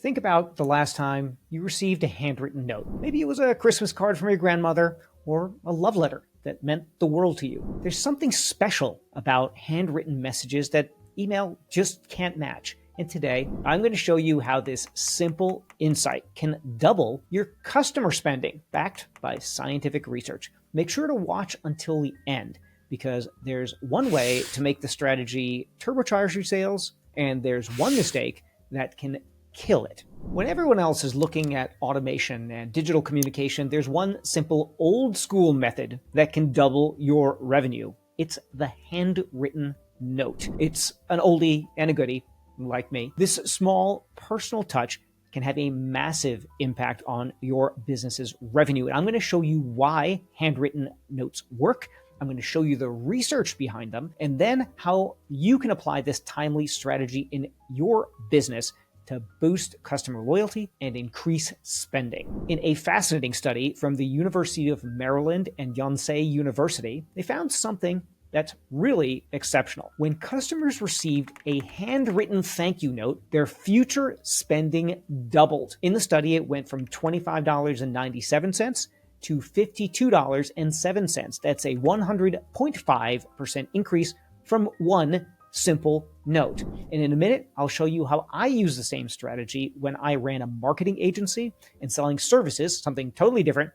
Think about the last time you received a handwritten note. Maybe it was a Christmas card from your grandmother or a love letter that meant the world to you. There's something special about handwritten messages that email just can't match. And today, I'm going to show you how this simple insight can double your customer spending, backed by scientific research. Make sure to watch until the end, because there's one way to make the strategy turbocharge your sales, and there's one mistake that can kill it. When everyone else is looking at automation and digital communication, there's one simple old school method that can double your revenue. It's the handwritten note. It's an oldie and a goodie, like me. This small personal touch can have a massive impact on your business's revenue. And I'm going to show you why handwritten notes work. I'm going to show you the research behind them, and then how you can apply this timely strategy in your business to boost customer loyalty and increase spending. In a fascinating study from the University of Maryland and Yonsei University, they found something that's really exceptional. When customers received a handwritten thank you note, their future spending doubled. In the study, it went from $25.97 to $52.07. That's a 100.5% increase from one simple note. And in a minute, I'll show you how I use the same strategy when I ran a marketing agency and selling services, something totally different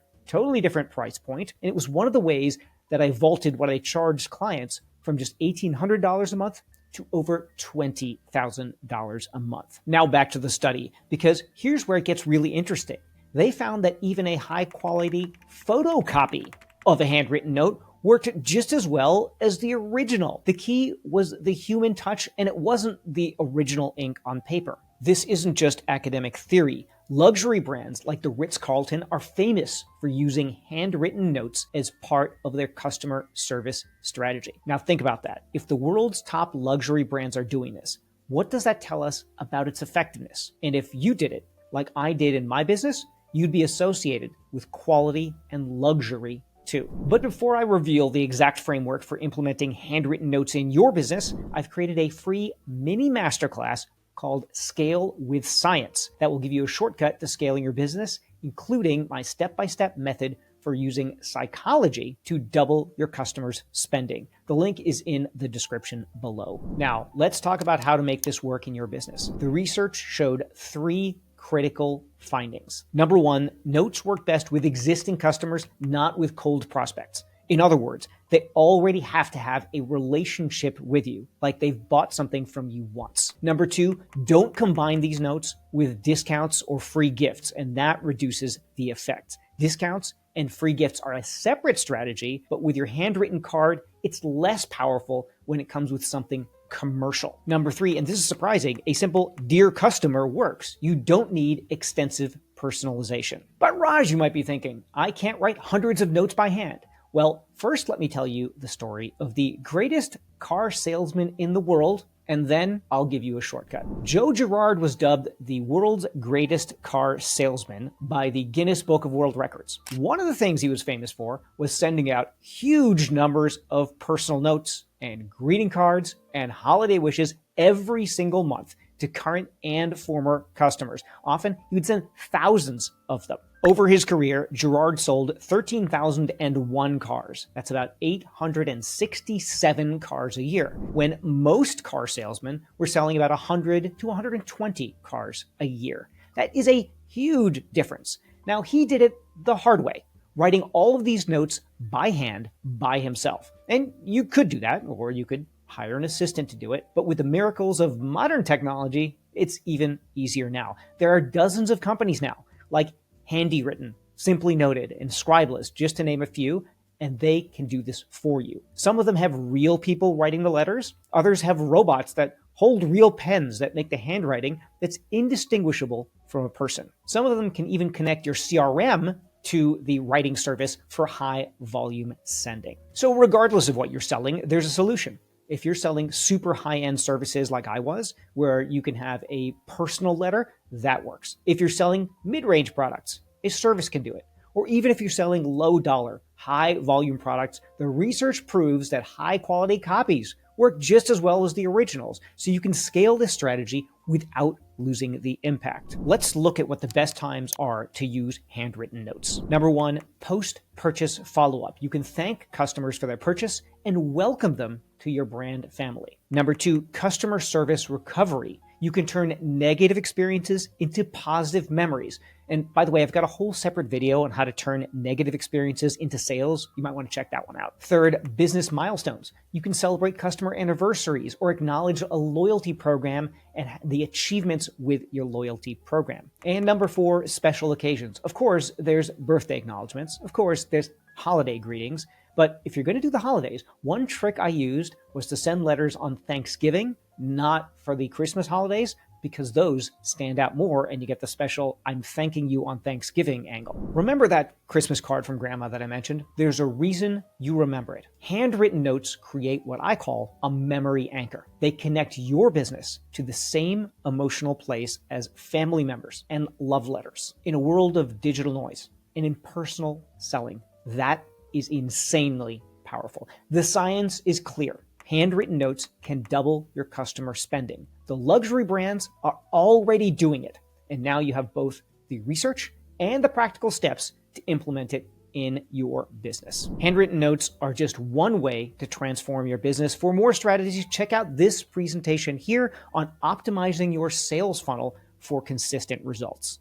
price point. And it was one of the ways that I vaulted what I charged clients from just $1,800 a month to over $20,000 a month. Now back to the study, because here's where it gets really interesting. They found that even a high quality photocopy of a handwritten note worked just as well as the original. The key was the human touch, and it wasn't the original ink on paper. This isn't just academic theory. Luxury brands like the Ritz-Carlton are famous for using handwritten notes as part of their customer service strategy. Now think about that. If the world's top luxury brands are doing this, what does that tell us about its effectiveness? And if you did it like I did in my business, you'd be associated with quality and luxury too. But before I reveal the exact framework for implementing handwritten notes in your business, I've created a free mini masterclass called Scale with Science that will give you a shortcut to scaling your business, including my step-by-step method for using psychology to double your customers' spending. The link is in the description below. Now, let's talk about how to make this work in your business. The research showed three critical findings. Number one, notes work best with existing customers, not with cold prospects. In other words, they already have to have a relationship with you, like they've bought something from you once. Number two, don't combine these notes with discounts or free gifts, and that reduces the effect. Discounts and free gifts are a separate strategy, but with your handwritten card, it's less powerful when it comes with something commercial. Number three, and this is surprising, a simple "Dear Customer" works. You don't need extensive personalization. But Raj, you might be thinking, I can't write hundreds of notes by hand. Well, first let me tell you the story of the greatest car salesman in the world, and then I'll give you a shortcut. Joe Girard was dubbed the world's greatest car salesman by the Guinness Book of World Records. One of the things he was famous for was sending out huge numbers of personal notes and greeting cards and holiday wishes every single month to current and former customers. Often, he would send thousands of them. Over his career, Girard sold 13,001 cars. That's about 867 cars a year, when most car salesmen were selling about 100 to 120 cars a year. That is a huge difference. Now, he did it the hard way, writing all of these notes by hand by himself. And you could do that, or you could hire an assistant to do it. But with the miracles of modern technology, it's even easier now. There are dozens of companies now, like Handwritten, Simply Noted, and Scribeless, just to name a few, and they can do this for you. Some of them have real people writing the letters. Others have robots that hold real pens that make the handwriting that's indistinguishable from a person. Some of them can even connect your CRM to the writing service for high volume sending. So regardless of what you're selling, there's a solution. If you're selling super high-end services like I was, where you can have a personal letter, that works. If you're selling mid-range products, a service can do it. Or even if you're selling low-dollar, high-volume products, the research proves that high-quality copies work just as well as the originals, so you can scale this strategy without losing the impact. Let's look at what the best times are to use handwritten notes. Number one, post-purchase follow-up. You can thank customers for their purchase and welcome them to your brand family. Number two, customer service recovery. You can turn negative experiences into positive memories. And by the way, I've got a whole separate video on how to turn negative experiences into sales. You might want to check that one out. Third, business milestones. You can celebrate customer anniversaries or acknowledge a loyalty program and the achievements with your loyalty program. And number four, special occasions. Of course, there's birthday acknowledgments. Of course, there's holiday greetings. But if you're going to do the holidays, one trick I used was to send letters on Thanksgiving, not for the Christmas holidays, because those stand out more and you get the special "I'm thanking you on Thanksgiving" angle. Remember that Christmas card from grandma that I mentioned? There's a reason you remember it. Handwritten notes create what I call a memory anchor. They connect your business to the same emotional place as family members and love letters. In a world of digital noise and in personal selling, that is insanely powerful. The science is clear. Handwritten notes can double your customer spending. The luxury brands are already doing it, and now you have both the research and the practical steps to implement it in your business. Handwritten notes are just one way to transform your business. For more strategies, check out this presentation here on optimizing your sales funnel for consistent results.